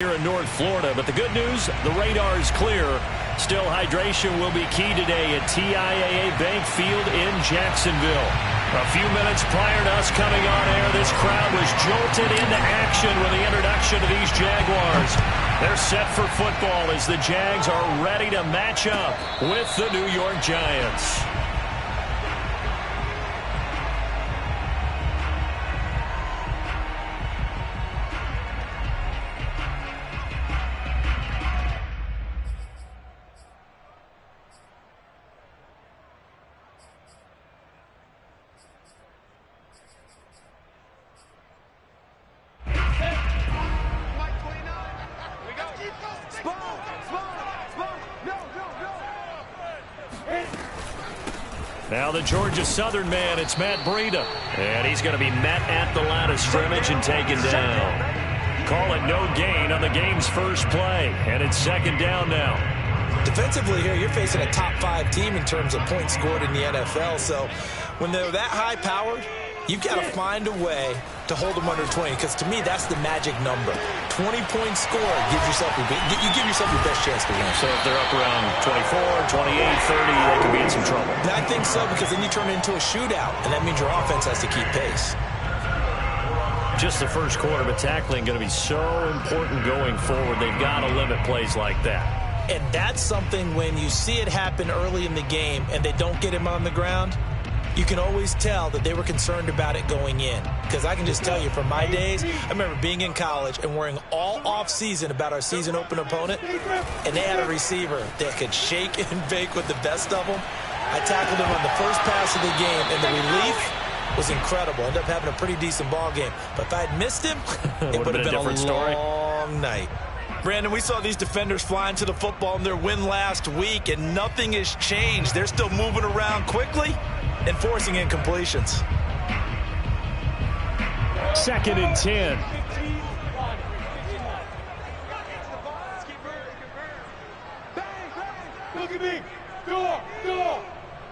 Here in North Florida, but the good news, the radar is clear. Still, hydration will be key today at TIAA Bank Field in Jacksonville. A few minutes prior to us coming on air, this crowd was jolted into action with the introduction of these Jaguars. They're set for football as the Jags are ready to match up with the New York Giants. Now the Georgia Southern man, it's Matt Breida. And he's going to be met at the line of scrimmage and taken down. Call it no gain on the game's first play. And it's second down now. Defensively here, you're facing a top 5 team in terms of points scored in the NFL. So when they're that high-powered, you've got to find a way to hold them under 20, because to me, that's the magic number. 20-point score gives yourself you give yourself your best chance to win. So if they're up around 24, 28, 30, they could be in some trouble. I think so, because then you turn it into a shootout, and that means your offense has to keep pace. Just the first quarter, but tackling going to be so important going forward. They've got to limit plays like that. And that's something when you see it happen early in the game and they don't get him on the ground, you can always tell that they were concerned about it going in. Because I can just tell you from my days, I remember being in college and worrying all off-season about our season open opponent, and they had a receiver that could shake and bake with the best of them. I tackled him on the first pass of the game, and the relief was incredible. Ended up having a pretty decent ball game. But if I had missed him, it would have been a long night. Brandon, we saw these defenders flying to the football in their win last week, and nothing has changed. They're still moving around quickly and forcing incompletions. Second and 10. Look at me. Go.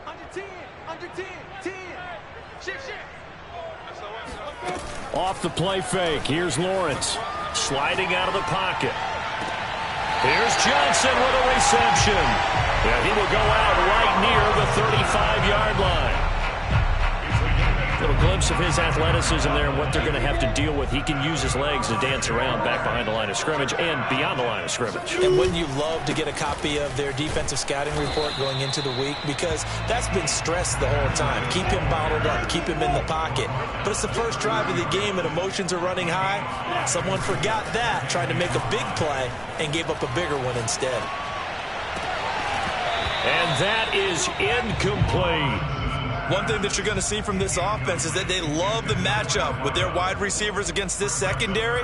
Under 10. 10. Shift. Off the play fake. Here's Lawrence. Sliding out of the pocket. Here's Johnson with a reception. Yeah, he will go out right near the 35-yard line. Little glimpse of his athleticism there and what they're going to have to deal with. He can use his legs to dance around back behind the line of scrimmage and beyond the line of scrimmage. And wouldn't you love to get a copy of their defensive scouting report going into the week? Because that's been stressed the whole time. Keep him bottled up. Keep him in the pocket. But it's the first drive of the game and emotions are running high. Someone forgot that, trying to make a big play, and gave up a bigger one instead. And that is incomplete. One thing that you're going to see from this offense is that they love the matchup with their wide receivers against this secondary.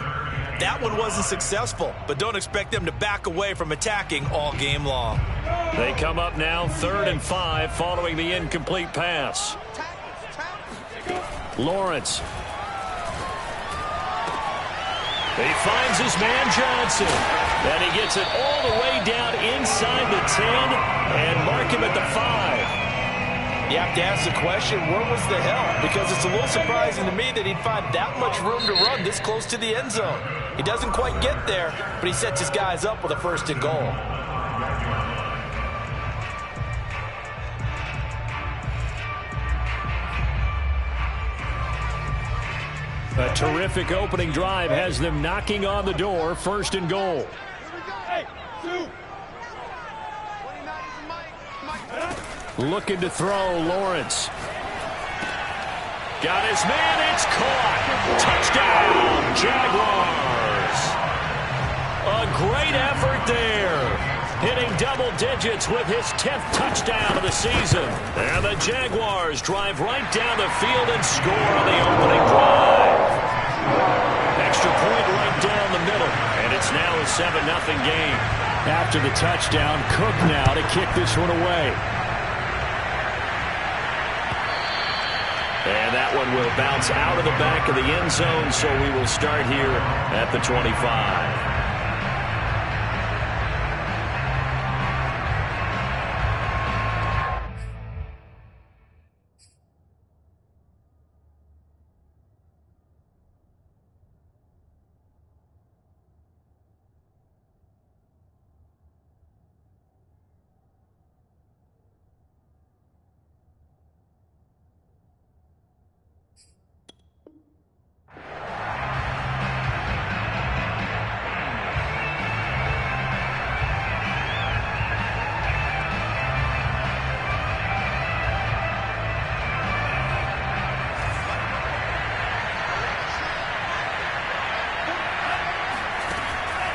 That one wasn't successful, but don't expect them to back away from attacking all game long. They come up now 3rd and 5 following the incomplete pass. Lawrence. He finds his man Johnson. And he gets it all the way down inside the 10 and mark him at the 5. You have to ask the question, where was the help? Because it's a little surprising to me that he'd find that much room to run this close to the end zone. He doesn't quite get there, but he sets his guys up with a 1st and goal. A terrific opening drive has them knocking on the door. 1st and goal. Looking to throw, Lawrence. Got his man, it's caught. Touchdown, Jaguars. A great effort there. Hitting double digits with his 10th touchdown of the season. And the Jaguars drive right down the field and score on the opening drive. Extra point right down the middle. And it's now a 7-0 game. After the touchdown, Cook now to kick this one away. And that one will bounce out of the back of the end zone, so we will start here at the 25.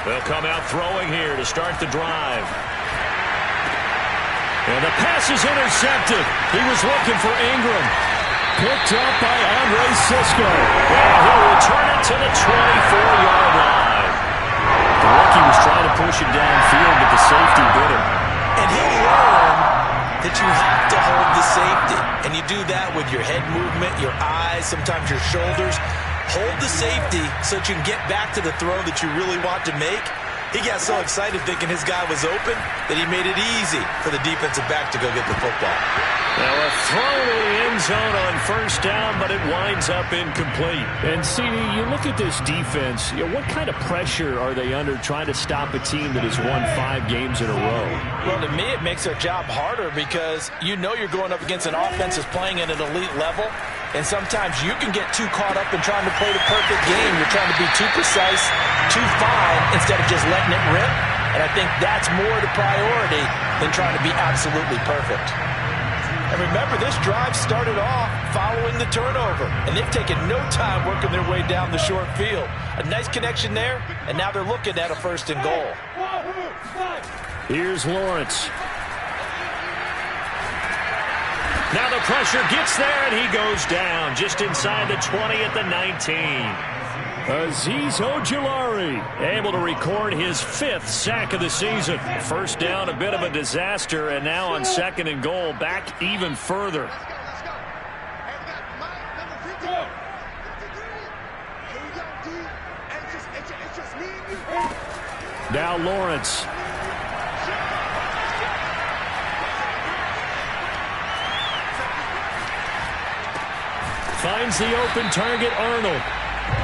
They'll come out throwing here to start the drive. And the pass is intercepted. He was looking for Ingram. Picked up by Andre Cisco. And he'll return it to the 24-yard line. The rookie was trying to push it downfield, but the safety did it. And he'll learn that you have to hold the safety. And you do that with your head movement, your eyes, sometimes your shoulders. Hold the safety so that you can get back to the throw that you really want to make. He got so excited thinking his guy was open that he made it easy for the defensive back to go get the football. Now a throw to the end zone on first down, but it winds up incomplete. And, CD, you look at this defense, what kind of pressure are they under trying to stop a team that has won 5 games in a row? Well, to me, it makes their job harder because you know you're going up against an offense that's playing at an elite level. And sometimes you can get too caught up in trying to play the perfect game. You're trying to be too precise, too fine, instead of just letting it rip. And I think that's more the priority than trying to be absolutely perfect. And remember, this drive started off following the turnover. And they've taken no time working their way down the short field. A nice connection there, and now they're looking at a 1st and goal. Here's Lawrence. Now the pressure gets there, and he goes down just inside the 20 at the 19. Azeez Ojulari able to record his 5th sack of the season. First down, a bit of a disaster, and now on 2nd and goal, back even further. Now Lawrence. Finds the open target, Arnold.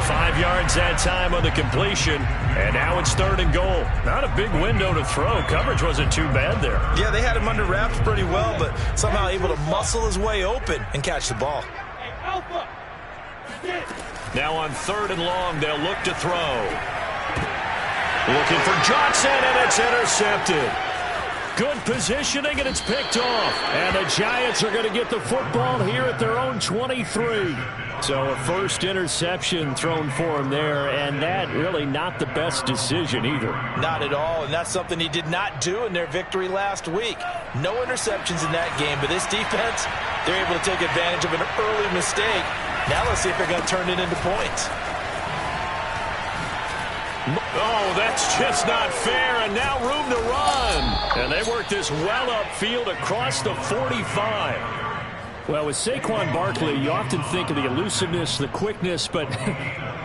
5 yards that time on the completion, and now it's 3rd and goal. Not a big window to throw. Coverage wasn't too bad there. Yeah, they had him under wraps pretty well, but somehow able to muscle his way open and catch the ball. Now on 3rd and long, they'll look to throw. Looking for Johnson, and it's intercepted. Good positioning, and it's picked off. And the Giants are going to get the football here at their own 23. So a first interception thrown for him there, and that really not the best decision either. Not at all, and that's something he did not do in their victory last week. No interceptions in that game, but this defense, they're able to take advantage of an early mistake. Now let's see if they're going to turn it into points. Oh, that's just not fair, and now room to run. And they work this well upfield across the 45. Well, with Saquon Barkley, you often think of the elusiveness, the quickness, but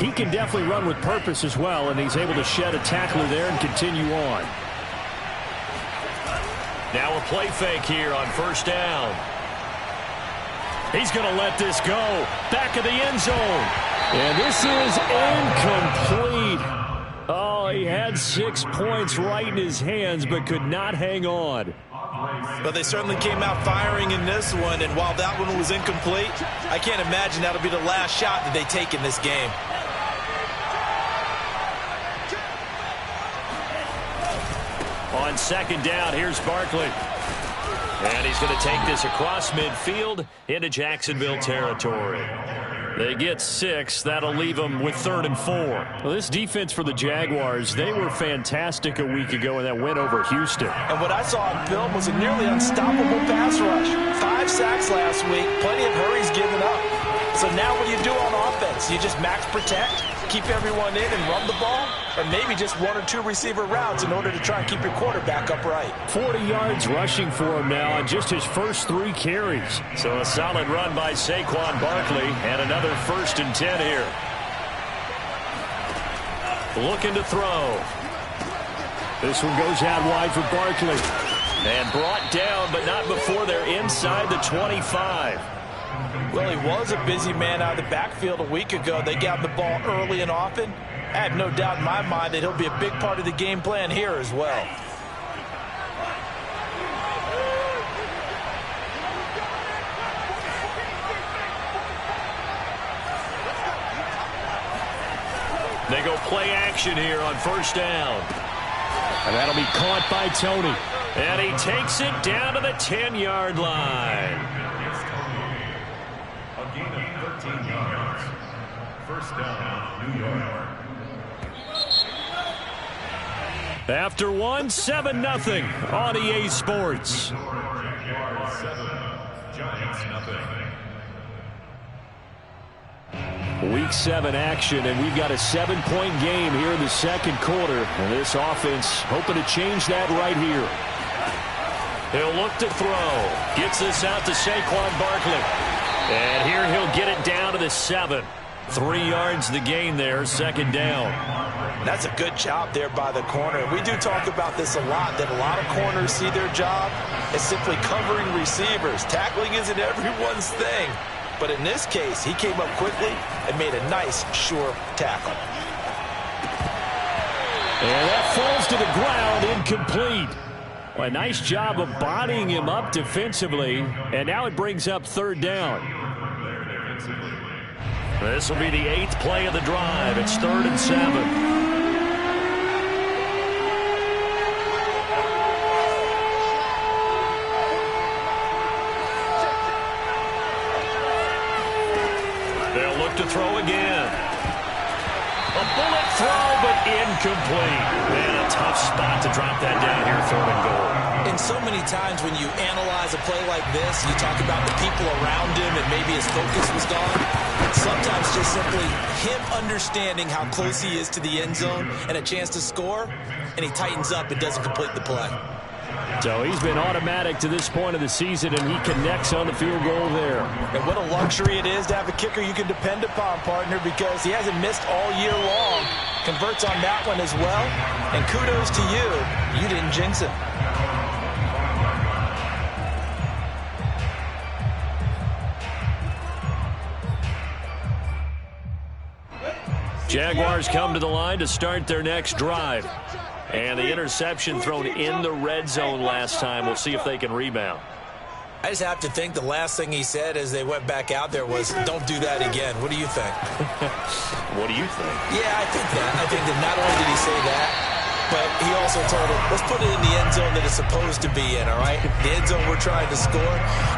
he can definitely run with purpose as well, and he's able to shed a tackler there and continue on. Now a play fake here on first down. He's going to let this go. Back of the end zone. And this is incomplete. Oh, he had 6 points right in his hands, but could not hang on. But they certainly came out firing in this one, and while that one was incomplete, I can't imagine that'll be the last shot that they take in this game. On 2nd down, here's Barkley. And he's going to take this across midfield into Jacksonville territory. They get 6. That'll leave them with 3rd and 4. Well, this defense for the Jaguars, they were fantastic a week ago in that win over Houston. And what I saw on film was a nearly unstoppable pass rush. 5 sacks last week, plenty of hurries given up. So now what do you do on offense? You just max protect, keep everyone in and run the ball? Or maybe just 1 or 2 receiver routes in order to try and keep your quarterback upright. 40 yards rushing for him now on just his first 3 carries. So a solid run by Saquon Barkley, and another 1st and 10 here. Looking to throw. This one goes out wide for Barkley. And brought down, but not before they're inside the 25. Well, he was a busy man out of the backfield a week ago. They got the ball early and often. I have no doubt in my mind that he'll be a big part of the game plan here as well. They go play action here on first down. And that'll be caught by Tony. And he takes it down to the 10-yard line. A gain of 13 yards. First down, New York. After one, 7-0 on EA Sports. Week 7 action, and we've got a 7-point game here in the second quarter. And this offense hoping to change that right here. He'll look to throw. Gets this out to Saquon Barkley. And here he'll get it down to the 7. 3 yards the gain there, second down. That's a good job there by the corner. We do talk about this a lot, that a lot of corners see their job as simply covering receivers. Tackling isn't everyone's thing. But in this case, he came up quickly and made a nice, sure tackle. And that falls to the ground, incomplete. Well, a nice job of bodying him up defensively, and now it brings up third down. This will be the 8th play of the drive. It's 3rd and 7. They'll look to throw again. A bullet throw, but incomplete. Man, a tough spot to drop that down here, 3rd and goal. And so many times when you analyze a play like this, you talk about the people around him and maybe his focus was gone. Sometimes just simply him understanding how close he is to the end zone and a chance to score, and he tightens up and doesn't complete the play. So he's been automatic to this point of the season, and he connects on the field goal there. And what a luxury it is to have a kicker you can depend upon, partner, because he hasn't missed all year long. Converts on that one as well. And kudos to you. You didn't jinx him. Jaguars come to the line to start their next drive. And the interception thrown in the red zone last time. We'll see if they can rebound. I just have to think the last thing he said as they went back out there was, don't do that again. What do you think? What do you think? Yeah, I think that. I think that not only did he say that, but he also told him, let's put it in the end zone that it's supposed to be in, all right? The end zone we're trying to score.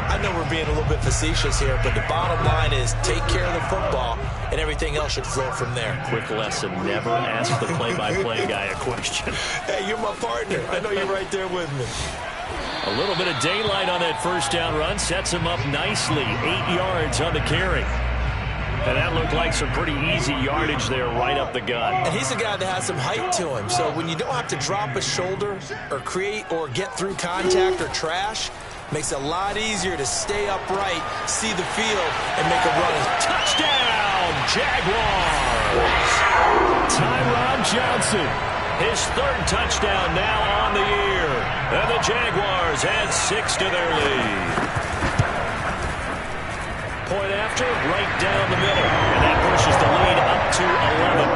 I know we're being a little bit facetious here, but the bottom line is take care of the football, and everything else should flow from there. Quick lesson, never ask the play-by-play guy a question. Hey, you're my partner. I know you're right there with me. A little bit of daylight on that first down run sets him up nicely. 8 yards on the carry. And that looked like some pretty easy yardage there right up the gut. And he's a guy that has some height to him. So when you don't have to drop a shoulder or create or get through contact or trash, makes it a lot easier to stay upright, see the field, and make a run. Touchdown, Jaguars! Tyron Johnson, his 3rd touchdown now on the year. And the Jaguars add 6 to their lead. Point after, right down the middle. And that pushes the lead up to 11.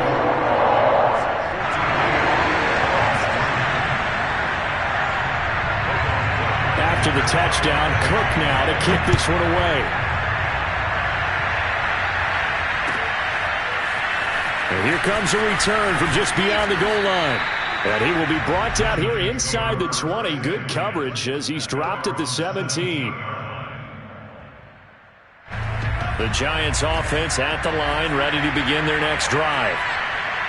After the touchdown, Cook now to kick this one away. And here comes a return from just beyond the goal line. And he will be brought down here inside the 20. Good coverage as he's dropped at the 17. The Giants offense at the line, ready to begin their next drive.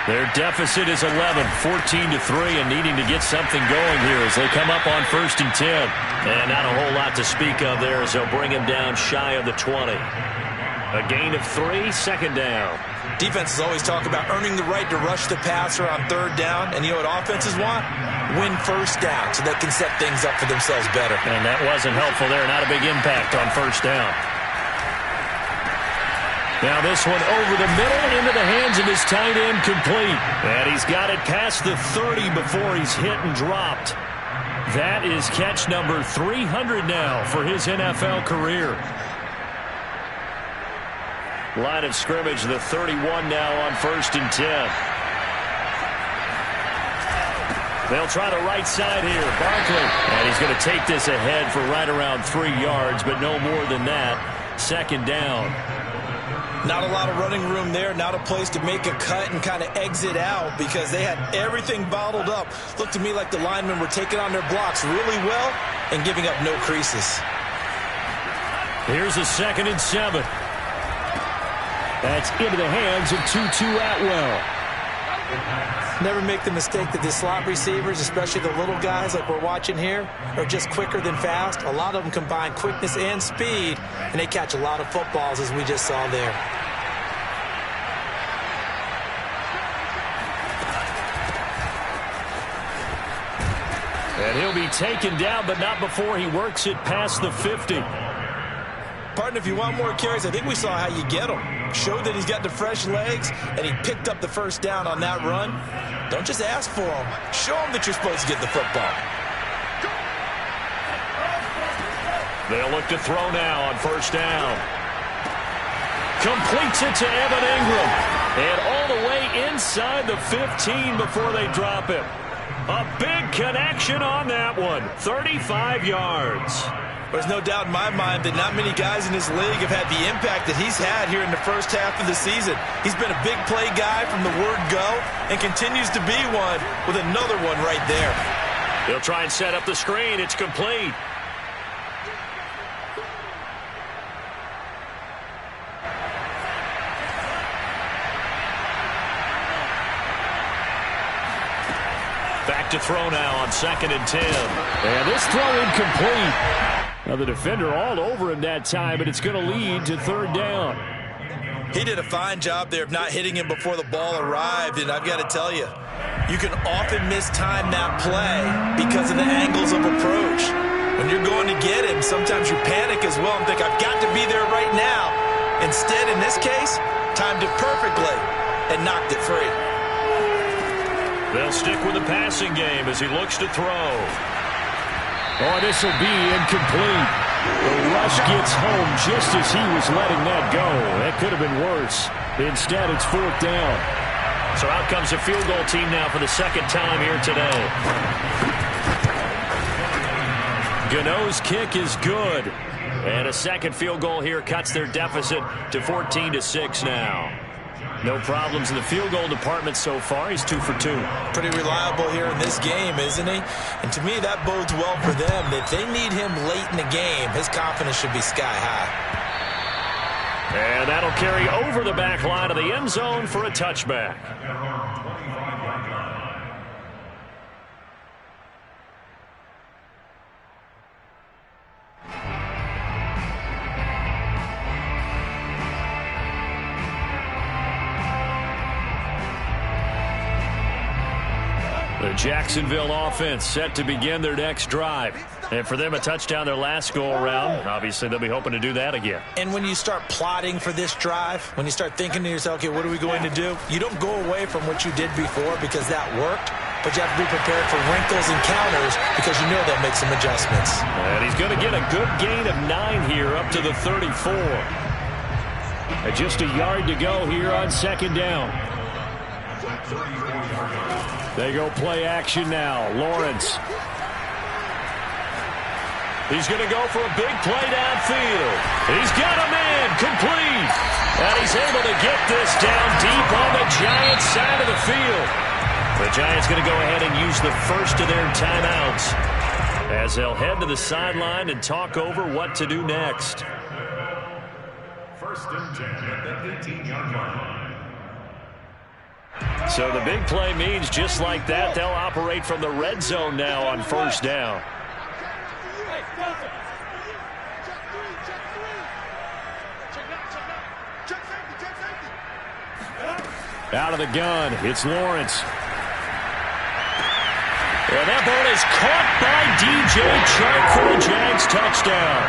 Their deficit is 11, 14-3, and needing to get something going here as they come up on 1st and 10. And not a whole lot to speak of there as they'll bring him down shy of the 20. A gain of 3, second down. Defenses always talk about earning the right to rush the passer on 3rd down. And you know what offenses want? Win 1st down so they can set things up for themselves better. And that wasn't helpful there. Not a big impact on 1st down. Now this one over the middle into the hands of his tight end, complete. And he's got it past the 30 before he's hit and dropped. That is catch number 300 now for his NFL career. Line of scrimmage, the 31 now on 1st and 10. They'll try the right side here. Barkley. And he's going to take this ahead for right around 3 yards, but no more than that. Second down. Not a lot of running room there, not a place to make a cut and kind of exit out because they had everything bottled up. Looked to me like the linemen were taking on their blocks really well and giving up no creases. Here's a 2nd and 7. That's into the hands of Tutu Atwell. Never make the mistake that the slot receivers, especially the little guys like we're watching here, are just quicker than fast. A lot of them combine quickness and speed, and they catch a lot of footballs, as we just saw there. And he'll be taken down, but not before he works it past the 50. Partner, if you want more carries, I think we saw how you get him. Showed that he's got the fresh legs, and he picked up the first down on that run. Don't just ask for him. Show him that you're supposed to get the football. They'll look to throw now on first down. Completes it to Evan Ingram. And all the way inside the 15 before they drop him. A big connection on that one. 35 yards. There's no doubt in my mind that not many guys in this league have had the impact that he's had here in the first half of the season. He's been a big play guy from the word go and continues to be one with another one right there. They'll try and set up the screen. It's complete. Back to throw now on 2nd and 10. And this throw incomplete. Now the defender all over him that time, but it's going to lead to 3rd down. He did a fine job there of not hitting him before the ball arrived, and I've got to tell you, you can often mistime that play because of the angles of approach. When you're going to get him, sometimes you panic as well and think, I've got to be there right now. Instead, in this case, timed it perfectly and knocked it free. They'll stick with the passing game as he looks to throw. Oh, this will be incomplete. The rush gets home just as he was letting that go. That could have been worse. Instead, it's 4th down. So out comes the field goal team now for the 2nd time here today. Gano's kick is good. And a 2nd field goal here cuts their deficit to 14-6 now. No problems in the field goal department so far. He's 2 for 2. Pretty reliable here in this game, isn't he? And to me, that bodes well for them. If they need him late in the game, his confidence should be sky high. And that'll carry over the back line of the end zone for a touchback. The Jacksonville offense set to begin their next drive. And for them, a touchdown their last go-around. Obviously, they'll be hoping to do that again. And when you start plotting for this drive, when you start thinking to yourself, okay, what are we going to do? You don't go away from what you did before because that worked. But you have to be prepared for wrinkles and counters because you know they'll make some adjustments. And he's going to get a good gain of 9 here up to the 34. And just a yard to go here on 2nd down. They go play action now. Lawrence. He's going to go for a big play downfield. He's got a man complete. And he's able to get this down deep on the Giants side of the field. The Giants going to go ahead and use the first of their timeouts as they'll head to the sideline and talk over what to do next. 1st and 10 at the 18-yard line. So the big play means just like that, they'll operate from the red zone now on 1st down. Out of the gun, it's Lawrence. And that ball is caught by DJ Chark for a Jags touchdown.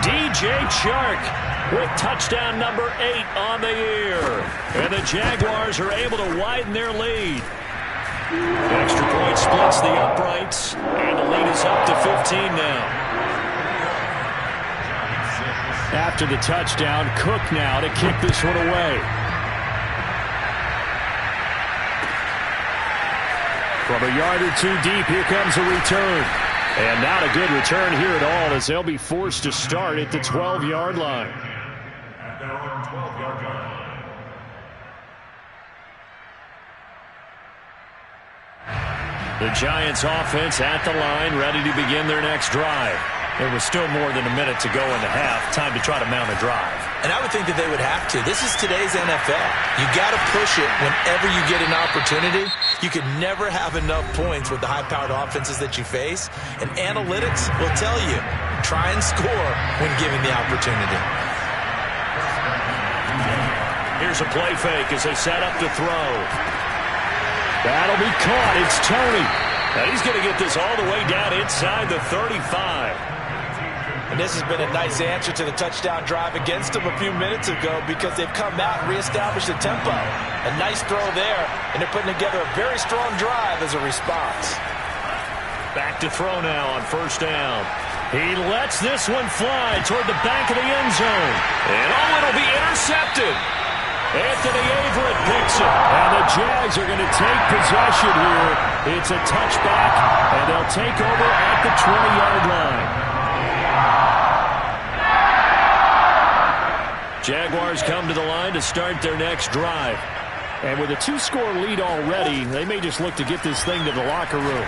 DJ Chark with touchdown number 8 on the year. And the Jaguars are able to widen their lead. Extra point splits the uprights, and the lead is up to 15 now. After the touchdown, Cook now to kick this one away. From a yard or 2 deep, here comes a return. And not a good return here at all as they'll be forced to start at the 12-yard line. At their own 12-yard line. The Giants offense at the line, ready to begin their next drive. There was still more than a minute to go in the half. Time to try to mount a drive. And I would think that they would have to. This is today's NFL. You got to push it whenever you get an opportunity. You can never have enough points with the high-powered offenses that you face. And analytics will tell you, try and score when given the opportunity. Here's a play fake as they set up to throw. That'll be caught. It's Tony. Now he's going to get this all the way down inside the 35. And this has been a nice answer to the touchdown drive against them a few minutes ago because they've come out and reestablished the tempo. A nice throw there, and they're putting together a very strong drive as a response. Back to throw now on first down. He lets this one fly toward the back of the end zone. And it'll be intercepted. Anthony Averett picks it. And the Jags are going to take possession here. It's a touchback, and they'll take over at the 20-yard line. Jaguars come to the line to start their next drive. And with a 2-score lead already, they may just look to get this thing to the locker room.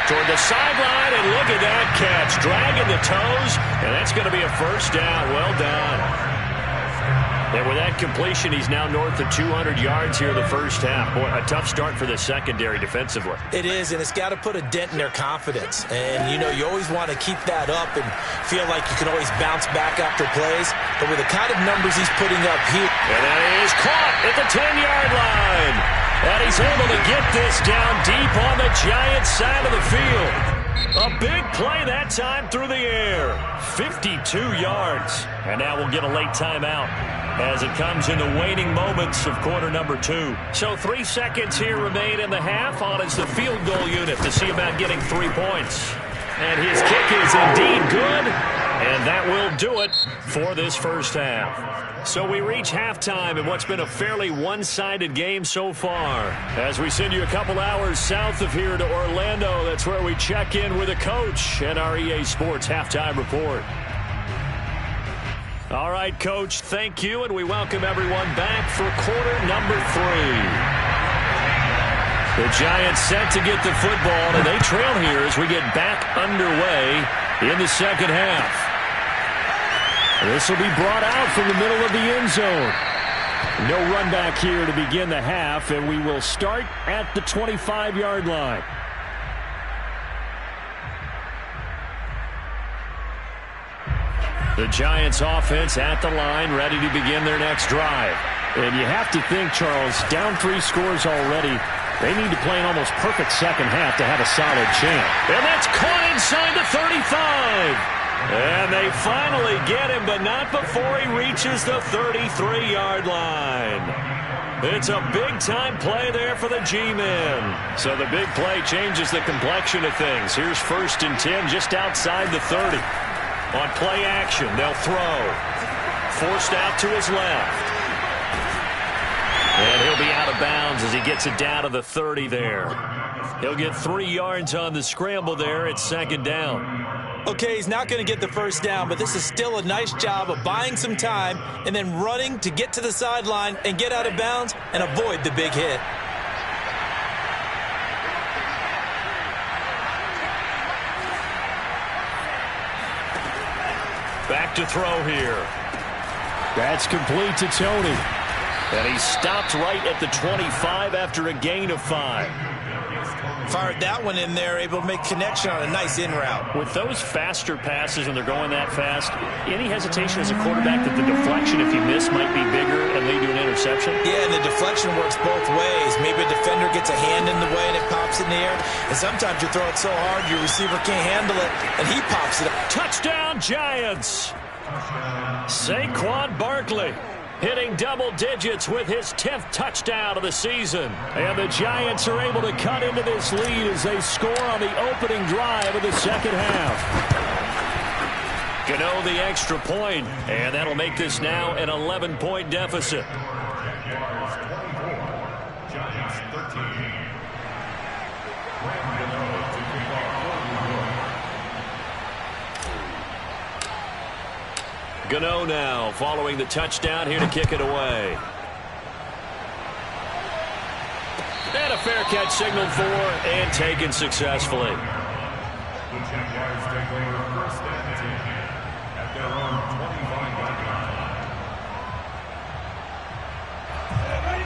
Toward the sideline, and look at that catch. Dragging the toes, and that's going to be a first down. Well done. And with that completion, he's now north of 200 yards here in the first half. Boy, a tough start for the secondary defensively. It is, and it's got to put a dent in their confidence. And, you know, you always want to keep that up and feel like you can always bounce back after plays. But with the kind of numbers he's putting up here. And that is caught at the 10-yard line. And he's able to get this down deep on the Giants' side of the field. A big play that time through the air. 52 yards. And now we'll get a late timeout as it comes in the waning moments of quarter number 2. So 3 seconds here remain in the half. On is the field goal unit to see about getting 3 points. And his kick is indeed good. And that will do it for this first half. So we reach halftime in what's been a fairly one-sided game so far. As we send you a couple hours south of here to Orlando, that's where we check in with a coach and our EA Sports Halftime Report. All right, Coach, thank you, and we welcome everyone back for quarter number 3. The Giants set to get the football, and they trail here as we get back underway in the second half. This will be brought out from the middle of the end zone. No run back here to begin the half, and we will start at the 25-yard line. The Giants offense at the line, ready to begin their next drive. And you have to think, Charles, down 3 scores already. They need to play an almost perfect second half to have a solid chance. And that's caught inside the 35. And they finally get him, but not before he reaches the 33-yard line. It's a big-time play there for the G-men. So the big play changes the complexion of things. Here's 1st and 10 just outside the 30. On play action, they'll throw. Forced out to his left. And he'll be out of bounds as he gets it down to the 30 there. He'll get 3 yards on the scramble there. It's 2nd down. Okay, he's not going to get the first down, but this is still a nice job of buying some time and then running to get to the sideline and get out of bounds and avoid the big hit. Back to throw here. That's complete to Tony. And he stopped right at the 25 after a gain of 5. Fired that one in there, able to make connection on a nice in route. With those faster passes and they're going that fast, any hesitation as a quarterback that the deflection, if you miss, might be bigger and lead to an interception? Yeah, and the deflection works both ways. Maybe a defender gets a hand in the way and it pops in the air. And sometimes you throw it so hard your receiver can't handle it, and he pops it up. Touchdown, Giants! Saquon Barkley hitting double digits with his 10th touchdown of the season. And the Giants are able to cut into this lead as they score on the opening drive of the second half. Gano the extra point, and that'll make this now an 11-point deficit. Gano now following the touchdown here to kick it away. And a fair catch signaled for and taken successfully. at their own 25-yard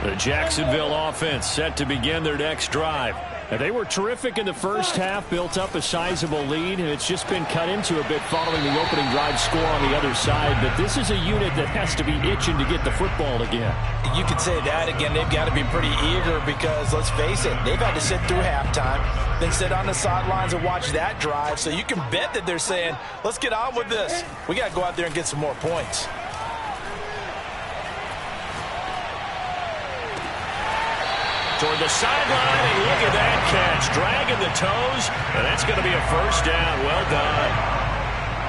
line. The Jacksonville offense set to begin their next drive. Now, they were terrific in the first half, built up a sizable lead, and it's just been cut into a bit following the opening drive score on the other side. But this is a unit that has to be itching to get the football again. You could say that again. They've got to be pretty eager because, let's face it, they've had to sit through halftime, then sit on the sidelines and watch that drive. So you can bet that they're saying, let's get on with this. We got to go out there and get some more points. Toward the sideline, and look at that catch. Dragging the toes, and that's going to be a first down. Well done.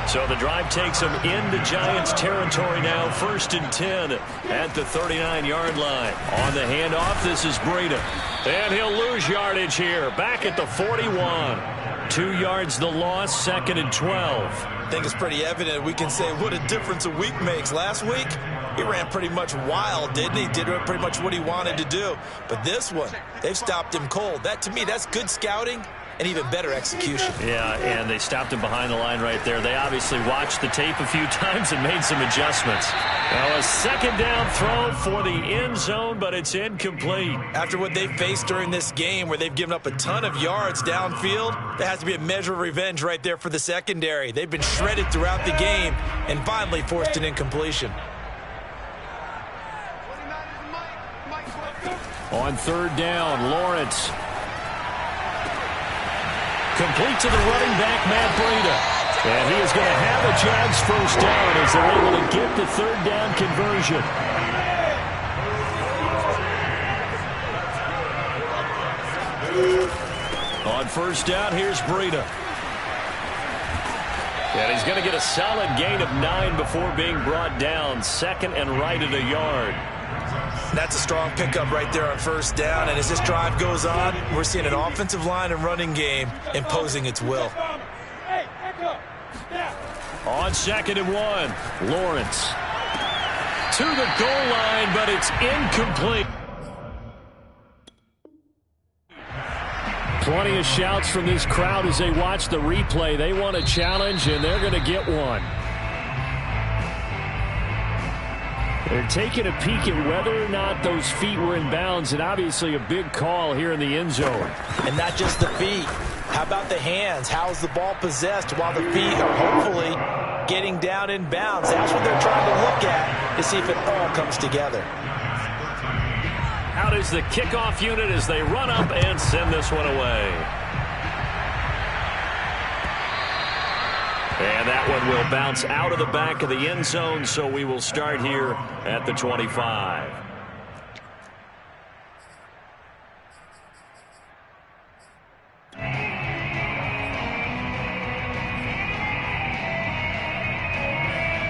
So the drive takes them into Giants territory now. 1st and 10 at the 39-yard line. On the handoff, this is Breida. And he'll lose yardage here. Back at the 41. 2 yards the loss, 2nd and 12. I think it's pretty evident. We can say what a difference a week makes. Last week, he ran pretty much wild, didn't he? Did pretty much what he wanted to do. But this one, they've stopped him cold. That, to me, that's good scouting and even better execution. Yeah, and they stopped him behind the line right there. They obviously watched the tape a few times and made some adjustments. Now a 2nd down throw for the end zone, but it's incomplete. After what they faced during this game where they've given up a ton of yards downfield, there has to be a measure of revenge right there for the secondary. They've been shredded throughout the game and finally forced an incompletion. On 3rd down, Lawrence. Complete to the running back, Matt Breida. And he is going to have a Jags first down as they're able to get the 3rd down conversion. On 1st down, here's Breida. And he's going to get a solid gain of 9 before being brought down. 2nd and right at a yard. That's a strong pickup right there on 1st down. And as this drive goes on, we're seeing an offensive line and running game imposing its will. On 2nd and 1, Lawrence. To the goal line, but it's incomplete. Plenty of shouts from this crowd as they watch the replay. They want a challenge, and they're going to get one. They're taking a peek at whether or not those feet were in bounds, and obviously a big call here in the end zone. And not just the feet. How about the hands? How's the ball possessed while the feet are hopefully getting down in bounds? That's what they're trying to look at to see if it all comes together. Out is the kickoff unit as they run up and send this one away. And that one will bounce out of the back of the end zone, so we will start here at the 25.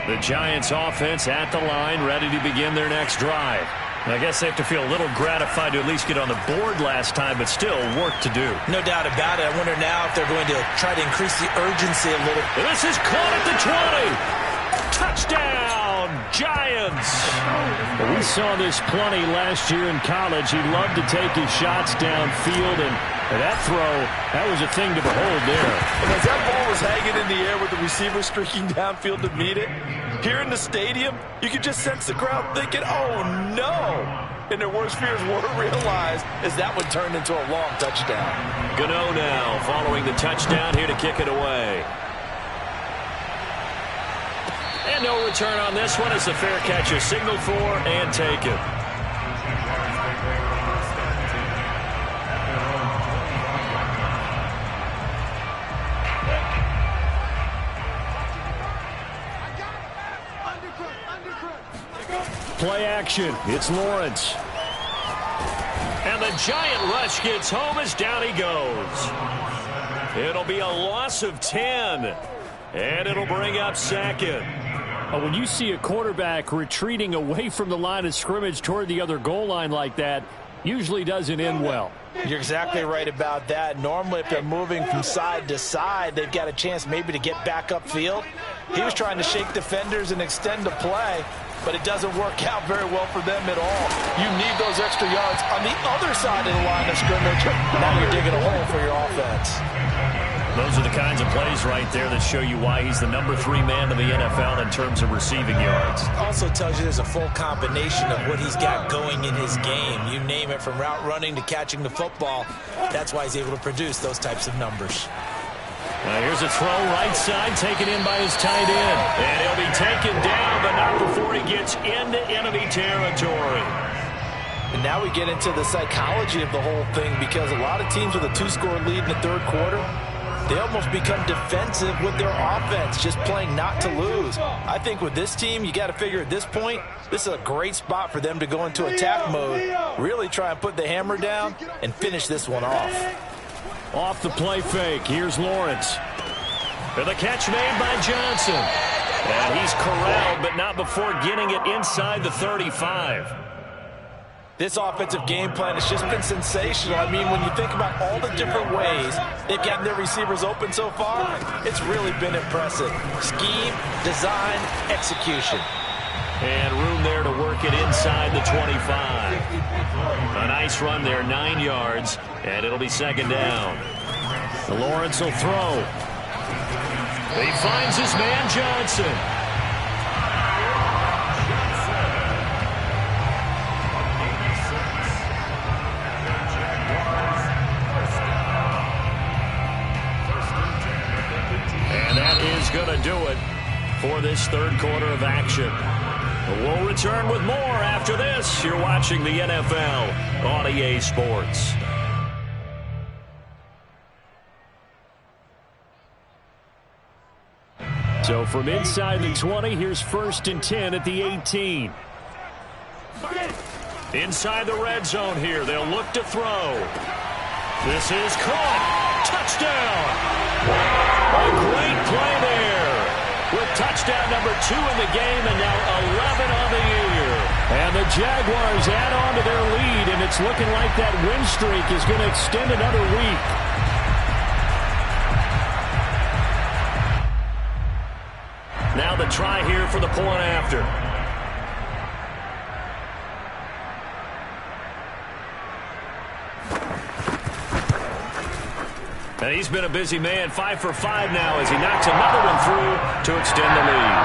The Giants offense at the line, ready to begin their next drive. And I guess they have to feel a little gratified to at least get on the board last time, but still work to do. No doubt about it. I wonder now if they're going to try to increase the urgency a little. This is caught at the 20. Touchdown, Giants. Well, we saw this plenty last year in college. He loved to take his shots downfield, and that throw, that was a thing to behold there. And as that ball was hanging in the air with the receiver streaking downfield to meet it, here in the stadium, you could just sense the crowd thinking, oh, no. And their worst fears were realized as that one turned into a long touchdown. Gano now following the touchdown here to kick it away. And no return on this one as the fair catch is signaled for and taken. Play action. It's Lawrence. And the giant rush gets home as down he goes. It'll be a loss of 10. And it'll bring up 2nd. When you see a quarterback retreating away from the line of scrimmage toward the other goal line like that, usually doesn't end well. You're exactly right about that. Normally, if they're moving from side to side, they've got a chance maybe to get back upfield. He was trying to shake defenders and extend the play. but it doesn't work out very well for them at all. You need those extra yards on the other side of the line of scrimmage. Now you're digging a hole for your offense. Those are the kinds of plays right there that show you why he's the #3 man in the NFL in terms of receiving yards. Also tells you there's a full combination of what he's got going in his game. You name it, from route running to catching the football. That's why he's able to produce those types of numbers. Now here's a throw right side, taken in by his tight end. And he'll be taken down, but not before he gets into enemy territory. And now we get into the psychology of the whole thing, because a lot of teams with a 2-score lead in the third quarter, they almost become defensive with their offense, just playing not to lose. I think with this team, you got to figure at this point, this is a great spot for them to go into attack mode, really try and put the hammer down and finish this one off. Off the play fake, here's Lawrence. And the catch made by Johnson. And he's corralled, but not before getting it inside the 35. This offensive game plan has just been sensational. I mean, when you think about all the different ways they've gotten their receivers open so far, it's really been impressive. Scheme, design, execution. And room there to work it inside the 25. A nice run there, 9 yards, and it'll be second down. Lawrence will throw. He finds his man, Johnson. Going to do it for this third quarter of action. We'll return with more after this. You're watching the NFL on EA Sports. So from inside the 20, here's 1st and 10 at the 18. Inside the red zone here, they'll look to throw. This is caught. Touchdown. A great play there with touchdown number 2 in the game, and now 11 on the year. And the Jaguars add on to their lead, and it's looking like that win streak is going to extend another week. Now the try here for the point after. And he's been a busy man, 5 for 5 now as he knocks another one through to extend the lead.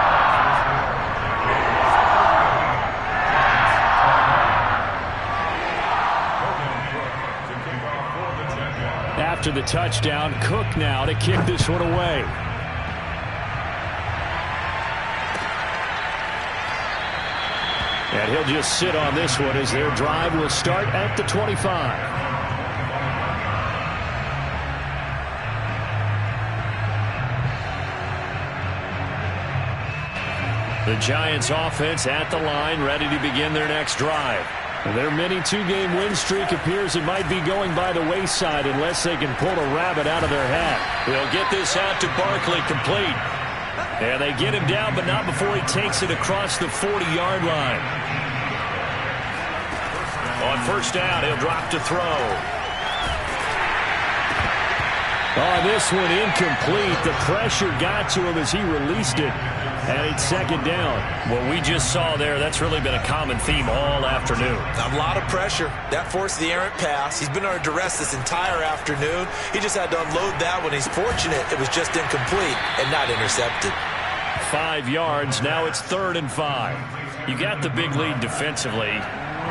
After the touchdown, Cook now to kick this one away. And he'll just sit on this one as their drive will start at the 25. The Giants offense at the line, ready to begin their next drive. Their mini 2-game win streak appears it might be going by the wayside unless they can pull a rabbit out of their hat. They'll get this out to Barkley, complete. And they get him down, but not before he takes it across the 40-yard line. On first down, he'll drop to throw. Oh, this one incomplete. The pressure got to him as he released it. And it's second down. What we just saw there, that's really been a common theme all afternoon. A lot of pressure. That forced the errant pass. He's been under duress this entire afternoon. He just had to unload that one. He's fortunate it was just incomplete and not intercepted. 5 yards. Now it's 3rd and 5. You got the big lead defensively.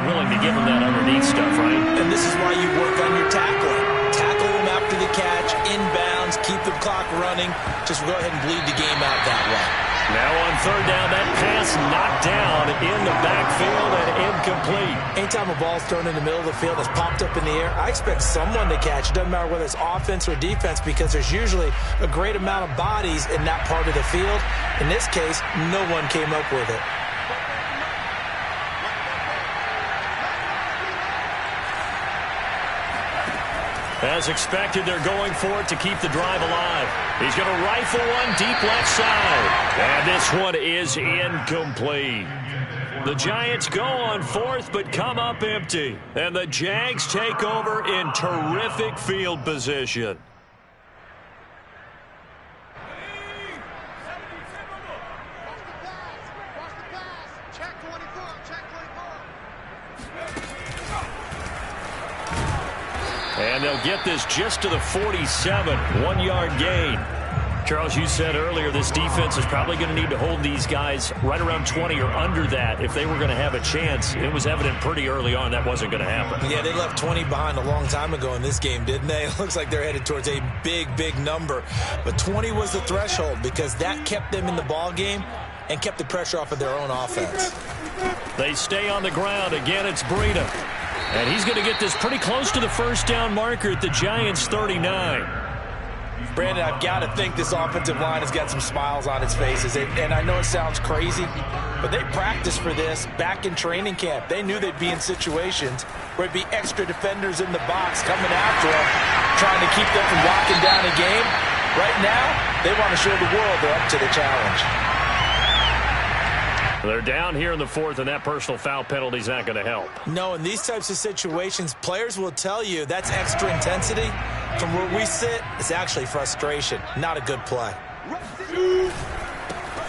Willing to give him that underneath stuff, right? And this is why you work on your tackling. Tackle him after the catch, inbounds, keep the clock running. Just go ahead and bleed the game out that way. Now on third down, that pass knocked down in the backfield and incomplete. Anytime a ball's thrown in the middle of the field that's popped up in the air, I expect someone to catch. It doesn't matter whether it's offense or defense, because there's usually a great amount of bodies in that part of the field. In this case, no one came up with it. As expected, they're going for it to keep the drive alive. He's going to rifle one deep left side. And this one is incomplete. The Giants go on 4th but come up empty. And the Jags take over in terrific field position. And they'll get this just to the 47, 1-yard gain. Charles, you said earlier this defense is probably going to need to hold these guys right around 20 or under that if they were going to have a chance. It was evident pretty early on that wasn't going to happen. Yeah, they left 20 behind a long time ago in this game, didn't they? It looks like they're headed towards a big, big number. But 20 was the threshold because that kept them in the ball game and kept the pressure off of their own offense. They stay on the ground. Again, it's Breida. And he's going to get this pretty close to the first down marker at the Giants' 39. Brandon, I've got to think this offensive line has got some smiles on its faces. And I know it sounds crazy, but they practiced for this back in training camp. They knew they'd be in situations where it'd be extra defenders in the box coming after them, trying to keep them from locking down a game. Right now, they want to show the world they're up to the challenge. They're down here in the fourth, and that personal foul penalty is not going to help. No, in these types of situations, players will tell you that's extra intensity. From where we sit, it's actually frustration. Not a good play.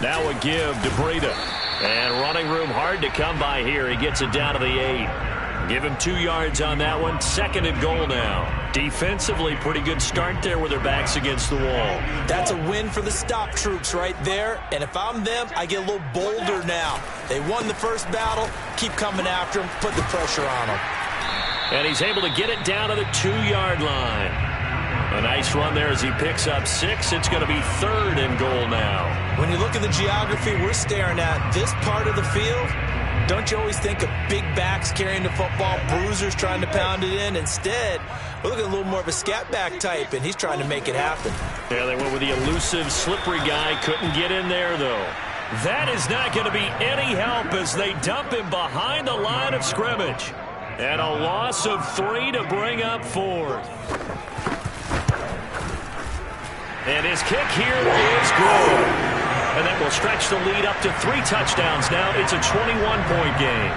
Now a give to Breida. And running room hard to come by here. He gets it down to the 8. Give him 2 yards on that one. 2nd and goal now. Defensively, pretty good start there with their backs against the wall. That's a win for the stop troops right there. And if I'm them, I get a little bolder now. They won the first battle. Keep coming after them. Put the pressure on them. And he's able to get it down to the 2-yard line. A nice run there as he picks up 6. It's going to be 3rd and goal now. When you look at the geography we're staring at, this part of the field, don't you always think of big backs carrying the football, bruisers trying to pound it in? Instead, we're looking at a little more of a scat back type, and he's trying to make it happen. Yeah, they went with the elusive, slippery guy. Couldn't get in there, though. That is not going to be any help as they dump him behind the line of scrimmage. And a loss of 3 to bring up 4th. And his kick here is good. And that will stretch the lead up to 3 touchdowns now. It's a 21-point game.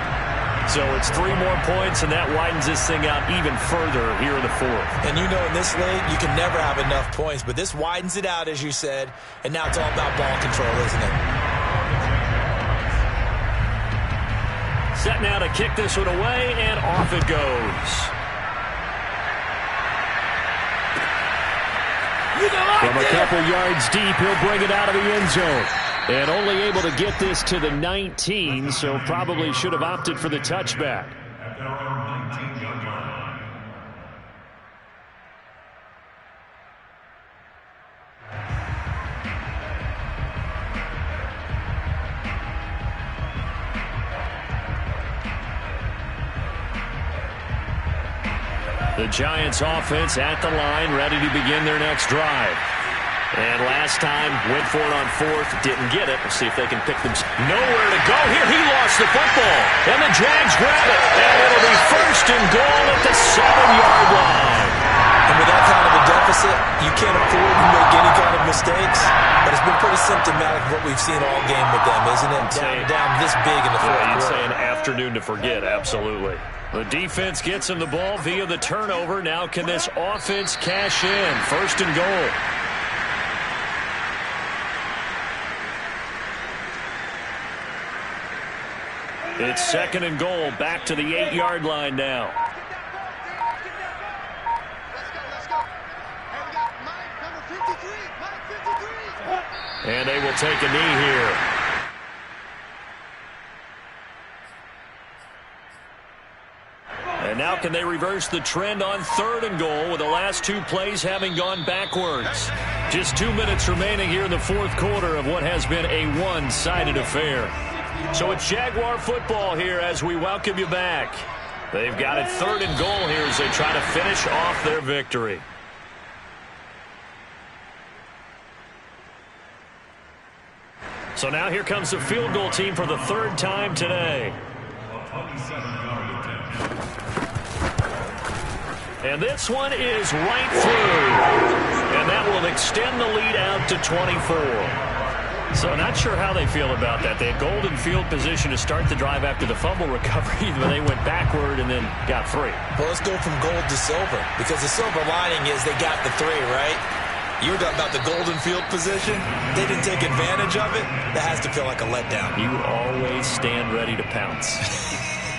So it's 3 more points, and that widens this thing out even further here in the 4th. And you know in this league, you can never have enough points. But this widens it out, as you said. And now it's all about ball control, isn't it? Set now to kick this one away, and off it goes. From a couple yards deep, he'll bring it out of the end zone. And only able to get this to the 19, so probably should have opted for the touchback. At their own 19-yard line. The Giants offense at the line, ready to begin their next drive. And last time, went for it on 4th, didn't get it. We'll see if they can pick them. Nowhere to go here. He lost the football. And the Jags grab it. And it'll be 1st and goal at the 7-yard line. And with that kind of a deficit, you can't afford to make any kind of mistakes. But it's been pretty symptomatic of what we've seen all game with them, isn't it? Down this big in the fourth quarter. You'd say an afternoon to forget, absolutely. The defense gets him the ball via the turnover. Now can this offense cash in? 1st and goal. It's 2nd and goal, back to the 8-yard line now. Let's go. And we got Mike, number 53. Mike 53. And they will take a knee here. And now can they reverse the trend on 3rd and goal with the last 2 plays having gone backwards? Just 2 minutes remaining here in the 4th quarter of what has been a one-sided affair. So it's Jaguar football here as we welcome you back. They've got it 3rd and goal here as they try to finish off their victory. So now here comes the field goal team for the 3rd time today. And this one is right through. And that will extend the lead out to 24. So not sure how they feel about that. They had golden field position to start the drive after the fumble recovery, but they went backward and then got 3. Well, let's go from gold to silver, because the silver lining is they got the 3, right? You were talking about the golden field position. They didn't take advantage of it. That has to feel like a letdown. You always stand ready to pounce.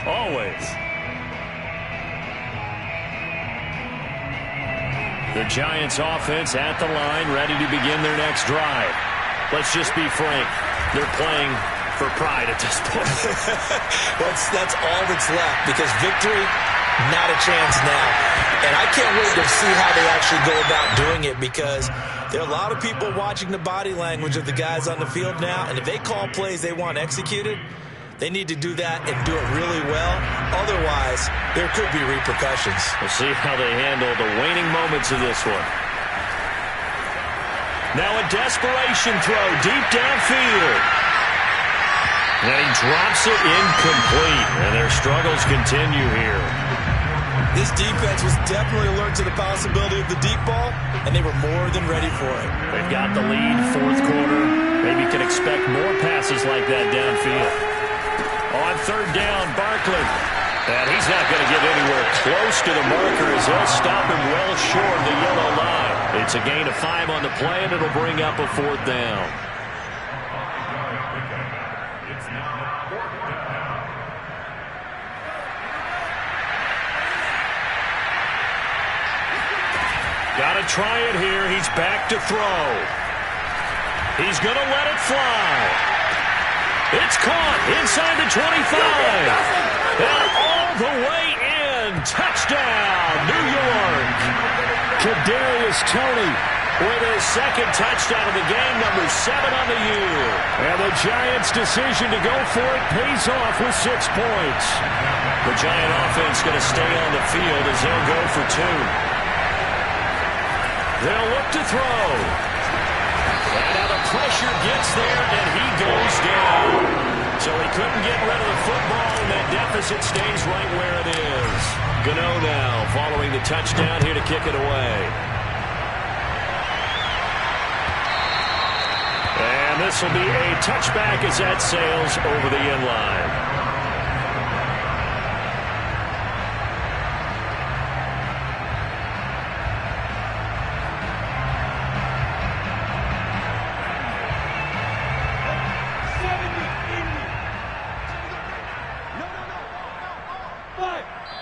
Always. The Giants offense at the line, ready to begin their next drive. Let's just be frank. They're playing for pride at this point. That's all that's left, because victory, not a chance now. And I can't wait to see how they actually go about doing it, because there are a lot of people watching the body language of the guys on the field now, and if they call plays they want executed, they need to do that and do it really well. Otherwise, there could be repercussions. We'll see how they handle the waning moments of this one. Now a desperation throw deep downfield. And he drops it incomplete, and their struggles continue here. This defense was definitely alert to the possibility of the deep ball, and they were more than ready for it. They've got the lead, fourth quarter. Maybe can expect more passes like that downfield. On third down, Barkley. And he's not going to get anywhere close to the marker, as he'll stop him well short of the yellow line. It's a gain of 5 on the play, and it'll bring up a fourth down. Got to try it here. He's back to throw. He's going to let it fly. It's caught inside the 25. And all the way in. Touchdown, New York. Kadarius Toney with his second touchdown of the game, number 7 on the year. And the Giants' decision to go for it pays off with 6 points. The Giant offense going to stay on the field as they'll go for 2. They'll look to throw. And now the pressure gets there, and he goes down. So he couldn't get rid of the football, and that deficit stays right where it is. Gano now following the touchdown here to kick it away. And this will be a touchback as that sails over the end line.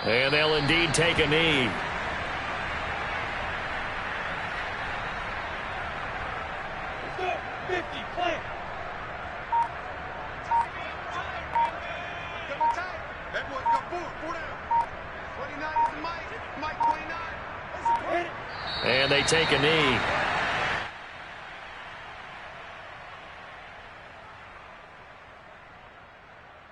And they'll indeed take a knee. And they take a knee.